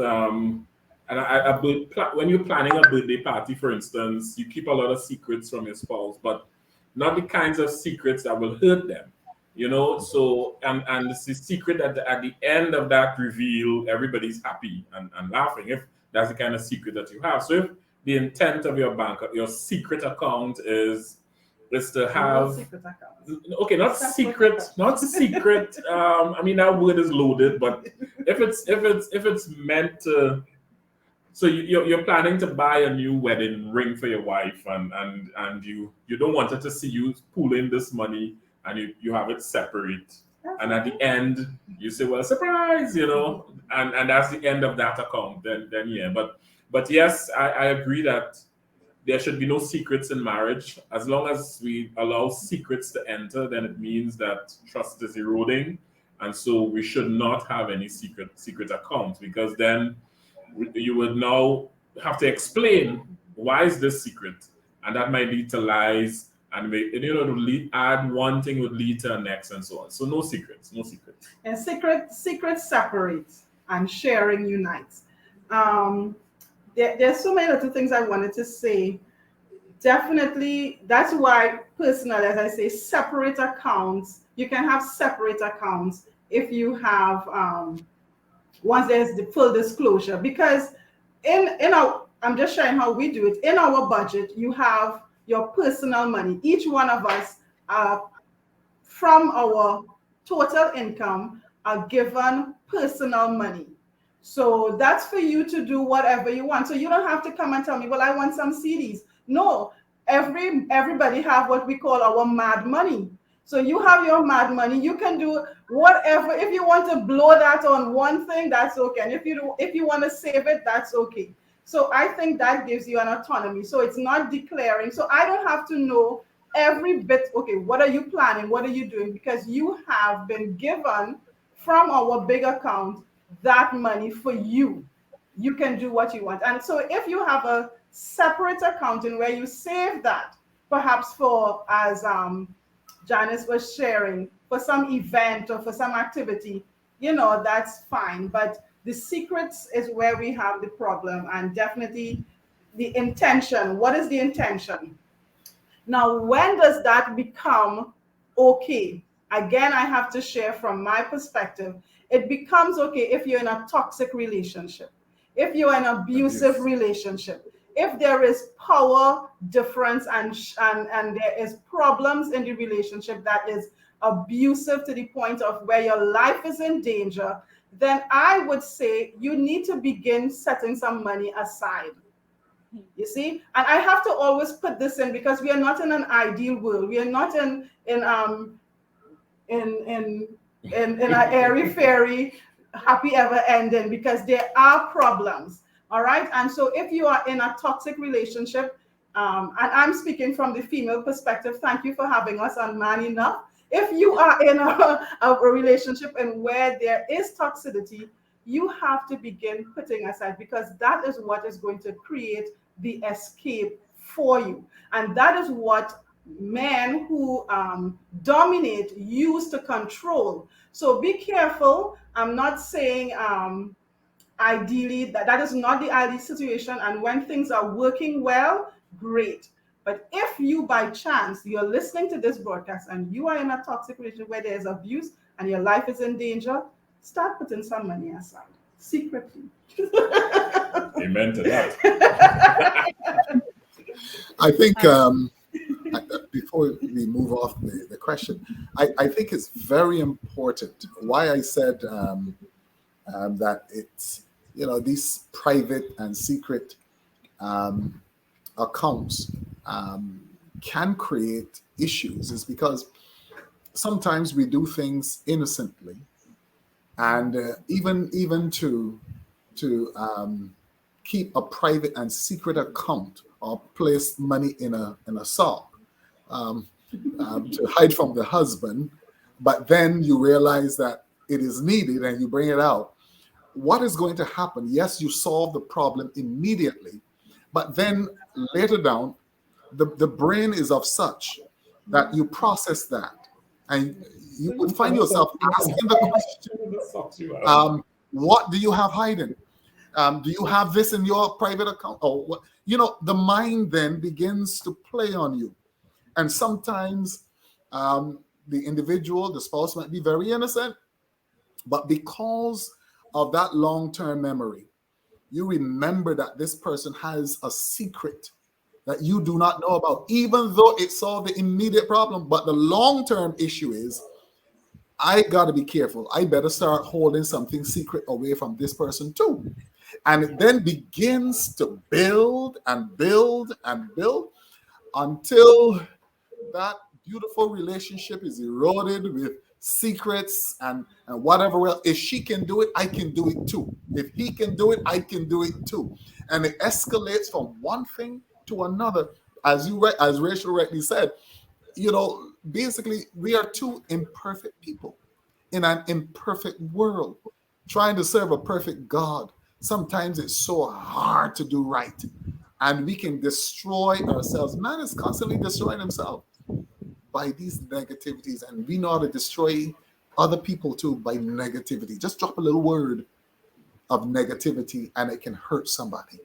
S5: when you're planning a birthday party, for instance, you keep a lot of secrets from your spouse, but not the kinds of secrets that will hurt them, you know. So, and it's the secret that at the end of that reveal, everybody's happy and laughing. If that's the kind of secret that you have. So, if the intent of your secret account is to have not secret. I mean, that word is loaded, but if it's meant to, so you're planning to buy a new wedding ring for your wife, and you don't want her to see you pooling this money, and you have it separate, and at the end you say, well, surprise, you know, and that's the end of that account. Then yeah, but yes, I agree that there should be no secrets in marriage. As long as we allow secrets to enter, then it means that trust is eroding. And so we should not have any secret accounts, because then you would now have to explain, why is this secret? And that might lead to lies and to add one thing would lead to the next and so on. So no secrets, no secrets.
S6: And secrets separates and sharing unites. There's so many little things I wanted to say. Definitely, that's why personally, as I say, separate accounts. You can have separate accounts if you have once there's the full disclosure, because in our, I'm just sharing how we do it. In our budget, you have your personal money. Each one of us, from our total income, are given personal money. So that's for you to do whatever you want. So you don't have to come and tell me, well, I want some CDs. No, everybody have what we call our mad money. So you have your mad money. You can do whatever. If you want to blow that on one thing, that's okay. And if you want to save it, that's okay. So I think that gives you an autonomy. So it's not declaring. So I don't have to know every bit. Okay, what are you planning? What are you doing? Because you have been given from our big account that money for you. You can do what you want. And so if you have a separate account in where you save that, perhaps for, as Janice was sharing, for some event or for some activity, that's fine. But the secrets is where we have the problem, and definitely the intention. What is the intention? Now, when does that become okay? Again, I have to share from my perspective. It becomes okay if you're in a toxic relationship, if you're in an abusive relationship, if there is power difference and there is problems in the relationship that is abusive to the point of where your life is in danger, then I would say you need to begin setting some money aside. You see, and I have to always put this in because we are not in an ideal world. We are not in an airy fairy happy ever ending, because there are problems. All right. And so if you are in a toxic relationship, and I'm speaking from the female perspective, thank you for having us on Man Enough. If you are in a relationship and where there is toxicity, you have to begin putting aside, because that is what is going to create the escape for you. And that is what men who dominate use to control. So be careful. I'm not saying ideally that is not the ideal situation. And when things are working well, great. But if you by chance you're listening to this broadcast and you are in a toxic relationship where there's abuse and your life is in danger, start putting some money aside secretly.
S5: Amen to that.
S3: I think before we move off the question, I think it's very important why I said that it's, these private and secret accounts can create issues, is because sometimes we do things innocently, and even to keep a private and secret account or place money in a sock to hide from the husband, but then you realize that it is needed and you bring it out. What is going to happen? Yes, you solve the problem immediately, but then later down, the brain is of such that you process that, and you would find yourself asking the question, what do you have hiding? Do you have this in your private account? Oh, what? The mind then begins to play on you. And sometimes the individual, the spouse, might be very innocent, but because of that long-term memory, you remember that this person has a secret that you do not know about, even though it solved the immediate problem. But the long-term issue is, I got to be careful. I better start holding something secret away from this person too. And it then begins to build and build and build until that beautiful relationship is eroded with secrets and whatever else. If she can do it, I can do it too. If he can do it, I can do it too. And it escalates from one thing to another. As Rachel rightly said, basically we are two imperfect people in an imperfect world trying to serve a perfect God. Sometimes it's so hard to do right, and we can destroy ourselves. Man is constantly destroying himself. by these negativities, and we know how to destroy other people too by negativity. Just drop a little word of negativity and it can hurt somebody.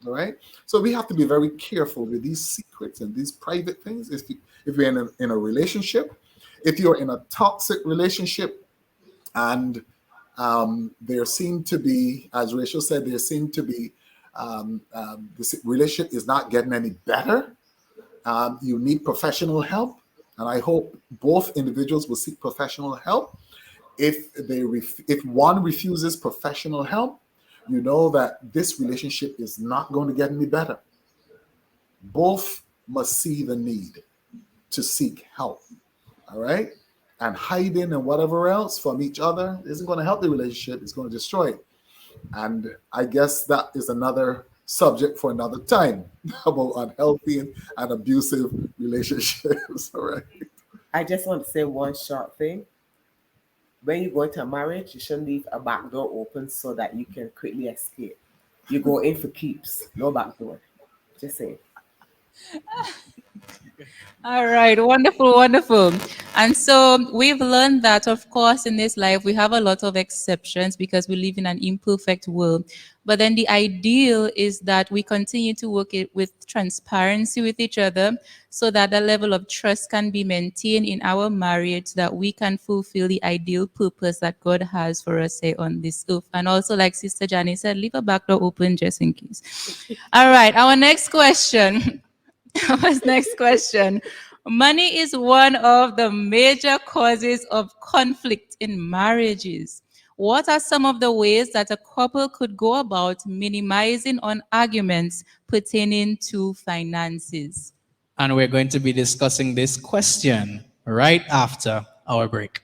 S3: All right. So we have to be very careful with these secrets and these private things. If you're in a relationship, if you're in a toxic relationship, and there seem to be, as Rachel said, there seem to be this relationship is not getting any better. You need professional help, and I hope both individuals will seek professional help. If one refuses professional help, you know that this relationship is not going to get any better. Both must see the need to seek help. All right? And hiding and whatever else from each other isn't going to help the relationship, it's going to destroy it. And I guess that is another subject for another time about unhealthy and abusive relationships. All right.
S4: I just want to say one short thing. When you go into a marriage, you shouldn't leave a back door open so that you can quickly escape. You go in for keeps, no back door. Just saying.
S2: All right, wonderful, wonderful. And so we've learned that, of course, in this life, we have a lot of exceptions because we live in an imperfect world. But then the ideal is that we continue to work it with transparency with each other so that the level of trust can be maintained in our marriage, so that we can fulfill the ideal purpose that God has for us here on this earth. And also, like Sister Johnny said, leave a back door open just in case. All right, our next question. Our next question. Money is one of the major causes of conflict in marriages. What are some of the ways that a couple could go about minimizing on arguments pertaining to finances?
S1: And we're going to be discussing this question right after our break.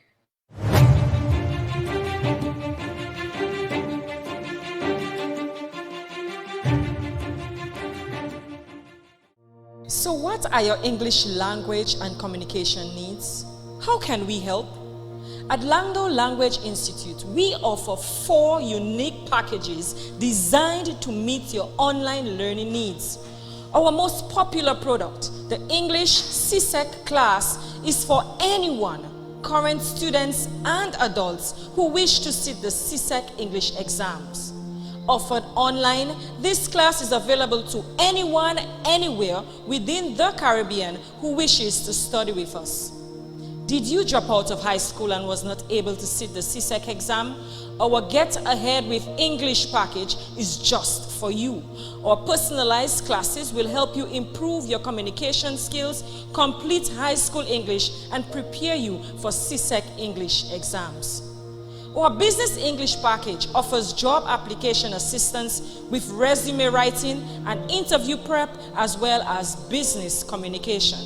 S8: So what are your English language and communication needs? How can we help? At Langdo Language Institute, we offer 4 unique packages designed to meet your online learning needs. Our most popular product, the English CSEC class, is for anyone, current students and adults who wish to sit the CSEC English exams. Offered online, this class is available to anyone, anywhere within the Caribbean who wishes to study with us. Did you drop out of high school and was not able to sit the CSEC exam? Our Get Ahead with English package is just for you. Our personalized classes will help you improve your communication skills, complete high school English, and prepare you for CSEC English exams. Our Business English package offers job application assistance with resume writing and interview prep, as well as business communication.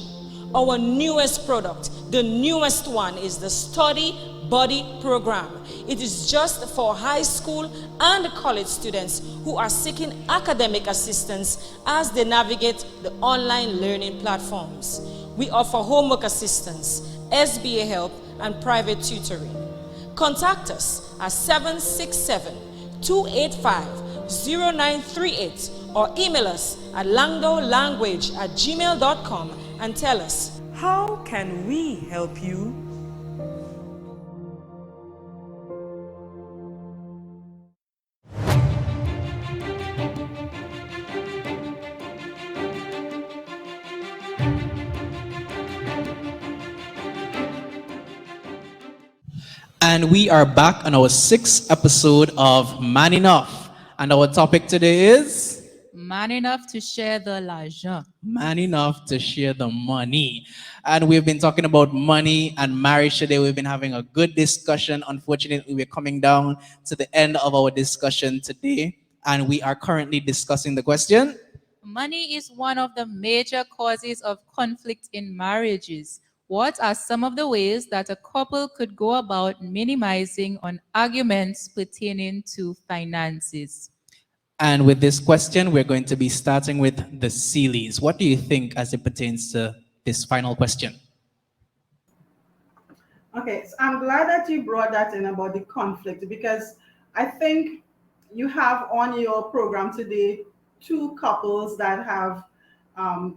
S8: Our newest product, the newest one, is the Study Buddy program. It is just for high school and college students who are seeking academic assistance as they navigate the online learning platforms. We offer homework assistance, SBA help, and private tutoring. Contact us at 767-285-0938 or email us at langdolanguage@gmail.com and tell us, how can we help you?
S1: And we are back on our 6th episode of Man Enough. And our topic today is
S2: Man enough to share the LAJAN.
S1: man enough to share the money. And we've been talking about money and marriage today. We've been having a good discussion. Unfortunately, we're coming down to the end of our discussion today. And we are currently discussing the question.
S2: Money is one of the major causes of conflict in marriages. What are some of the ways that a couple could go about minimizing on arguments pertaining to finances?
S1: And with this question, we're going to be starting with the Sealies. What do you think as it pertains to this final question?
S6: Okay, so I'm glad that you brought that in about the conflict, because I think you have on your program today 2 couples that have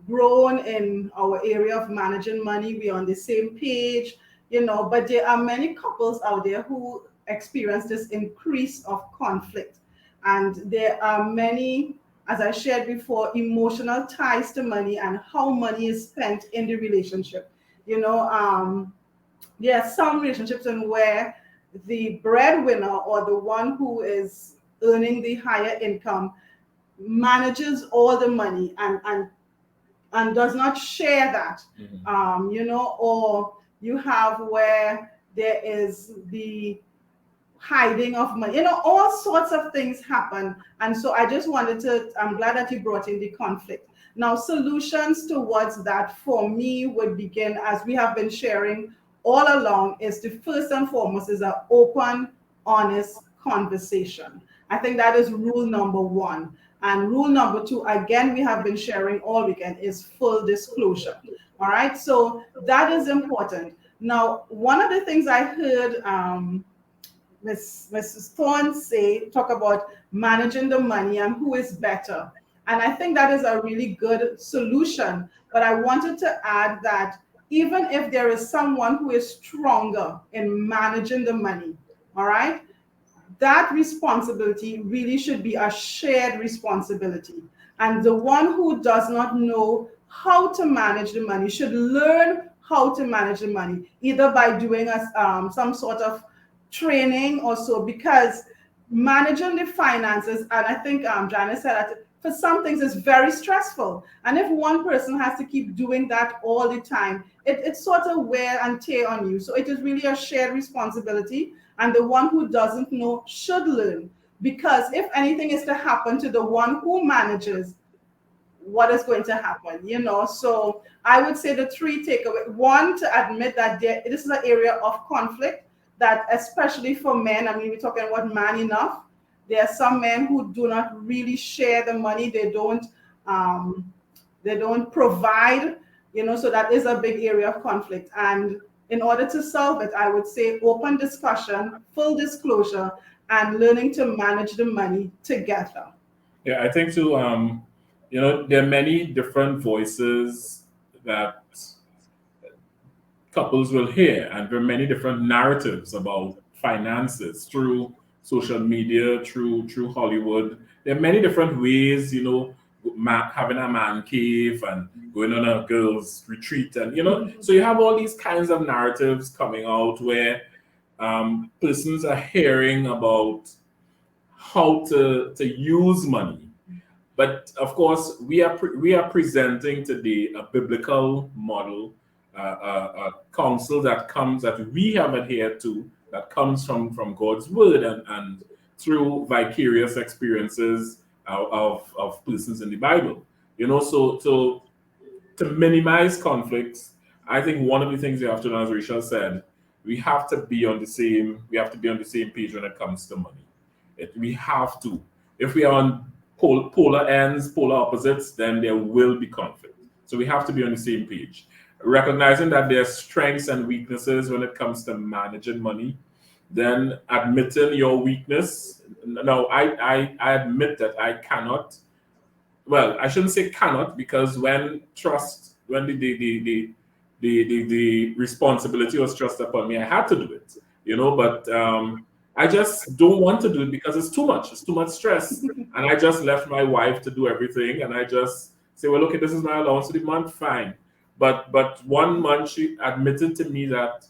S6: grown in our area of managing money. We're on the same page, but there are many couples out there who experience this increase of conflict. And there are many, as I shared before, emotional ties to money and how money is spent in the relationship. There are some relationships in where the breadwinner or the one who is earning the higher income manages all the money and does not share that. Or you have where there is the hiding of money, all sorts of things happen. And so I'm glad that you brought in the conflict. Now, solutions towards that for me would begin, as we have been sharing all along, is the first and foremost is an open, honest conversation. I think that is rule number one. And rule number two, again, we have been sharing all weekend, is full disclosure. All right, so that is important. Now, one of the things I heard Mrs. Thorne talk about managing the money and who is better. And I think that is a really good solution. But I wanted to add that even if there is someone who is stronger in managing the money, all right, that responsibility really should be a shared responsibility. And the one who does not know how to manage the money should learn how to manage the money, either by doing some sort of training or so, because managing the finances, and I think Janice said that for some things it's very stressful. And if one person has to keep doing that all the time, it sort of wear and tear on you. So it is really a shared responsibility. And the one who doesn't know should learn, because if anything is to happen to the one who manages, what is going to happen, So I would say the three takeaways: one, to admit that this is an area of conflict, that especially for men, I mean, we're talking about man enough. There are some men who do not really share the money. They don't provide, so that is a big area of conflict. And in order to solve it, I would say open discussion, full disclosure, and learning to manage the money together.
S5: Yeah, I think too, there are many different voices that couples will hear, and there are many different narratives about finances through social media, through Hollywood. There are many different ways, having a man cave and going on a girls' retreat, and so you have all these kinds of narratives coming out where persons are hearing about how to use money. But of course, we are presenting today a biblical model, a counsel that we have adhered to, that comes from God's word and through vicarious experiences of persons in the Bible. So to minimize conflicts, I think one of the things we have to do, as Rachel said, we have to be on the same page when it comes to money. We have to. If we are on polar ends, polar opposites, then there will be conflict. So we have to be on the same page. Recognizing that there are strengths and weaknesses when it comes to managing money, then admitting your weakness. No, I admit that I cannot. Well, I shouldn't say cannot, because when the responsibility was thrust upon me, I had to do it. But I just don't want to do it because it's too much. It's too much stress. And I just left my wife to do everything. And I just say, well, okay, this is my allowance for the month, fine. But 1 month she admitted to me that,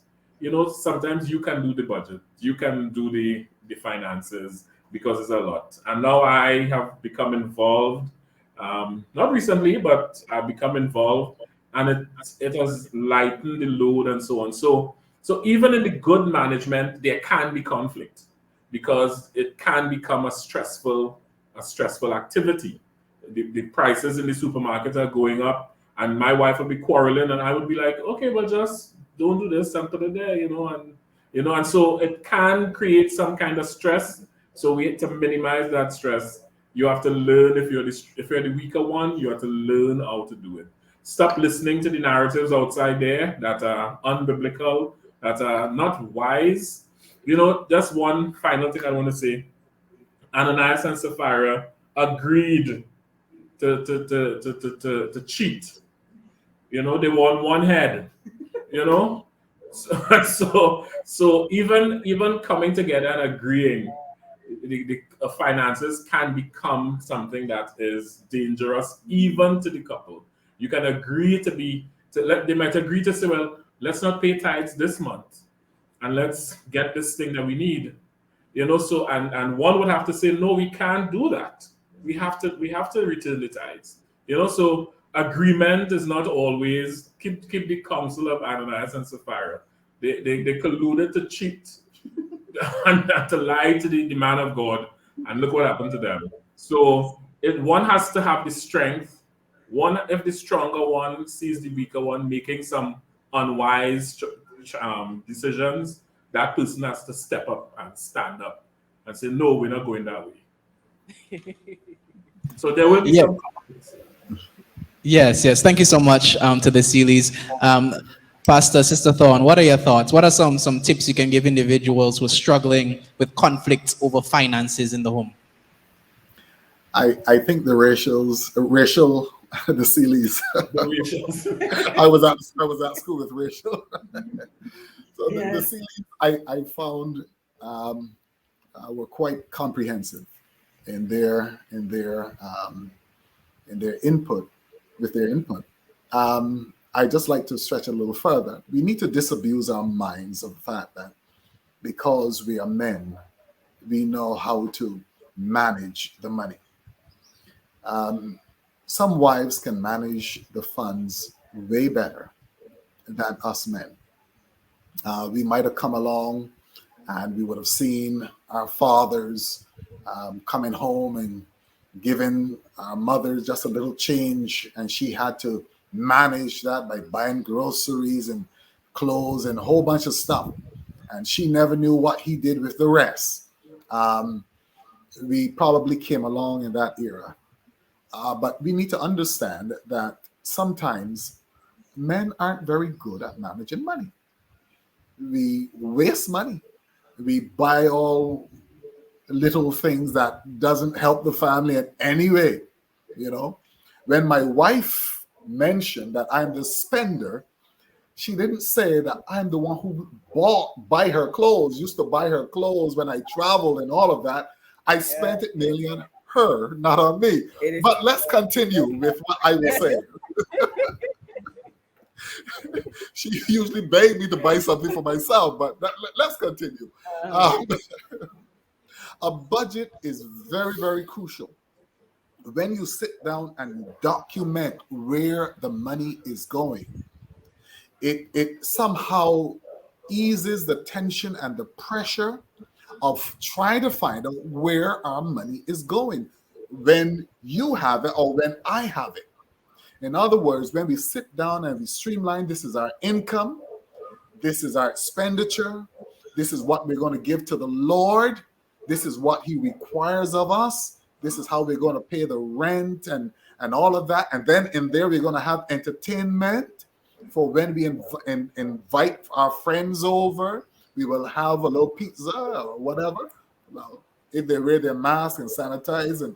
S5: sometimes you can do the budget. You can do the finances, because it's a lot. And now I have become involved. Not recently, but I've become involved. And it has lightened the load and so on. So even in the good management, there can be conflict, because it can become a stressful activity. The prices in the supermarket are going up, and my wife will be quarreling, and I would be like, okay, well, just don't do this and put it there, and so it can create some kind of stress. So we have to minimize that stress. You have to learn, if you're the weaker one, you have to learn how to do it. Stop listening to the narratives outside there that are unbiblical, that are not wise. Just one final thing I want to say. Ananias and Sapphira agreed to cheat. You know, they want one head. You know, so even coming together and agreeing, the finances can become something that is dangerous even to the couple. You can agree they might agree to say, well, let's not pay tithes this month, and let's get this thing that we need. You know, so and one would have to say, no, we can't do that. We have to return the tithes. You know, so agreement is not always keep the counsel of Ananias and Sapphira. They colluded to cheat and to lie to the man of God, and look what happened to them. So one has to have the strength. If the stronger one sees the weaker one making some unwise decisions, that person has to step up and stand up and say, no, we're not going that way. So there will be some conflicts.
S1: Yes. Thank you so much to the Seeleys. Pastor, Sister Thorn, what are your thoughts? What are some tips you can give individuals who are struggling with conflict over finances in the home?
S3: I think the racial, the Seeleys. I was at school with Rachel. So the Seeleys, I found were quite comprehensive in their input. With their input, I just like to stretch a little further. We need to disabuse our minds of the fact that because we are men, we know how to manage the money. Some wives can manage the funds way better than us men. We might have come along and we would have seen our fathers coming home and giving our mother just a little change, and she had to manage that by buying groceries and clothes and a whole bunch of stuff. And she never knew what he did with the rest. We probably came along in that era. But we need to understand that sometimes men aren't very good at managing money. We waste money. We buy all little things that doesn't help the family in any way. You know, when my wife mentioned that I'm the spender, she didn't say that I'm the one who buy her clothes, used to buy her clothes when I traveled and all of that. I spent it mainly on her, not on me. But let's continue with what I was saying. She usually begged me to buy something for myself, but let's continue. A budget is very, very crucial. When you sit down and document where the money is going, it somehow eases the tension and the pressure of trying to find out where our money is going when you have it or when I have it. In other words, when we sit down and we streamline, this is our income, this is our expenditure, this is what we're going to give to the Lord, this is what he requires of us, this is how we're going to pay the rent and all of that. And then in there, we're going to have entertainment for when we invite our friends over. We will have a little pizza or whatever. Well, if they wear their mask and sanitize and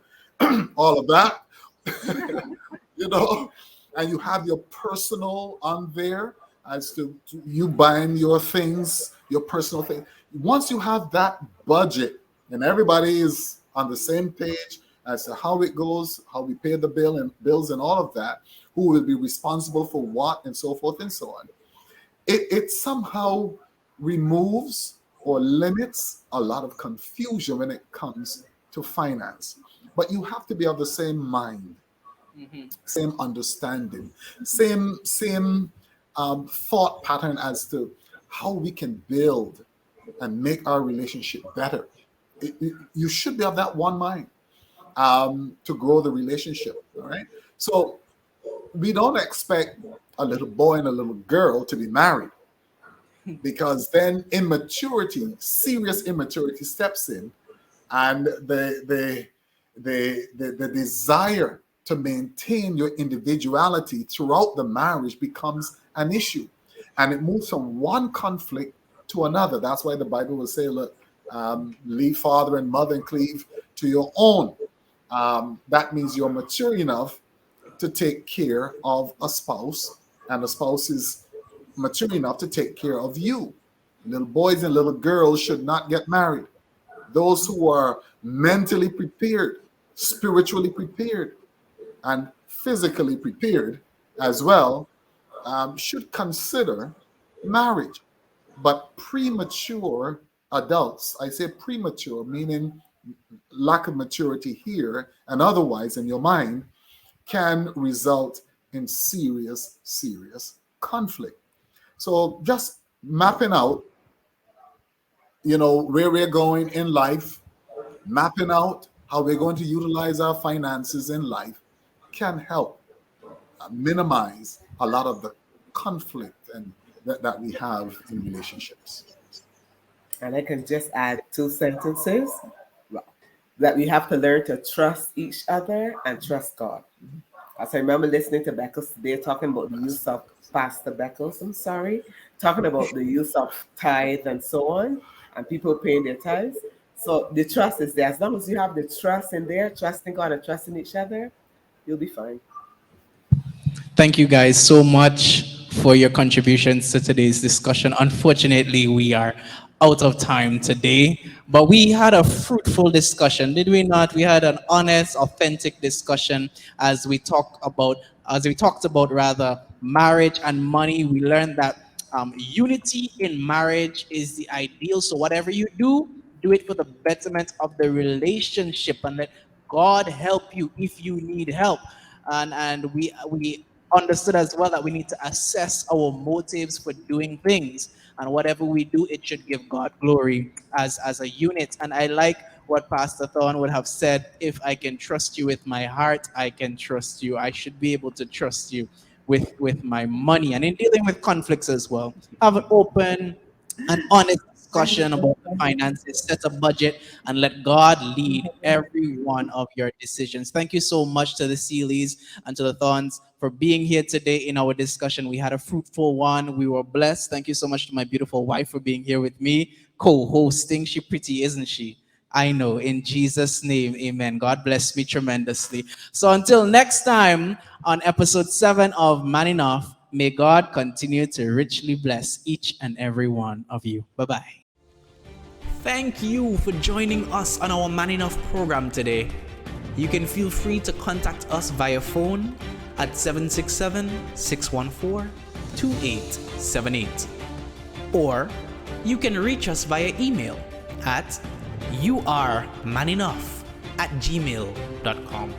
S3: all of that, you know, and you have your personal on there as to you buying your things, your personal thing. Once you have that budget and everybody is on the same page as to how it goes, how we pay the bills and all of that, who will be responsible for what and so forth and so on, it somehow removes or limits a lot of confusion when it comes to finance. But you have to be of the same mind, same understanding, same thought pattern as to how we can build and make our relationship better. You should be of that one mind to grow the relationship. All right. So we don't expect a little boy and a little girl to be married, because then immaturity, serious immaturity steps in, and the desire to maintain your individuality throughout the marriage becomes an issue, and it moves from one conflict to another. That's why the Bible will say, look, leave father and mother and cleave to your own. that means you're mature enough to take care of a spouse, and the spouse is mature enough to take care of you. Little boys and little girls should not get married. Those who are mentally prepared, spiritually prepared, and physically prepared as well should consider marriage. But premature adults, I say premature, meaning lack of maturity here and otherwise in your mind, can result in serious, serious conflict. So just mapping out, where we're going in life, mapping out how we're going to utilize our finances in life can help minimize a lot of the conflict and that we have in relationships.
S4: And I can just add 2 sentences that we have to learn to trust each other and trust God. As I remember listening to Beckles today talking about the use of Pastor Beckles, talking about the use of tithe and so on, and people paying their tithes. So the trust is there. As long as you have the trust in there, trusting God and trusting each other, you'll be fine.
S1: Thank you guys so much for your contributions to today's discussion. Unfortunately, we are out of time today, but we had a fruitful discussion, did we not? We had an honest, authentic discussion as we talked about rather marriage and money. We learned that unity in marriage is the ideal. So whatever you do it for the betterment of the relationship, and let God help you if you need help. And we understood as well that we need to assess our motives for doing things, and whatever we do, it should give God glory as a unit. And I like what Pastor Thorn would have said: if I can trust you with my heart, I can trust you. I should be able to trust you with my money. And in dealing with conflicts as well, have an open and honest discussion about the finances, set a budget, and let God lead every one of your decisions. Thank you so much to the Seeleys and to the Thorns for being here today in our discussion. We had a fruitful one. We were blessed. Thank you so much to my beautiful wife for being here with me, co-hosting. She pretty, isn't she? I know. In Jesus' name, amen. God bless me tremendously. So until next time on episode 7 of Man Enough, may God continue to richly bless each and every one of you. Bye-bye. Thank you for joining us on our Man Enough program today. You can feel free to contact us via phone at 767-614-2878. Or you can reach us via email at youaremanough@gmail.com.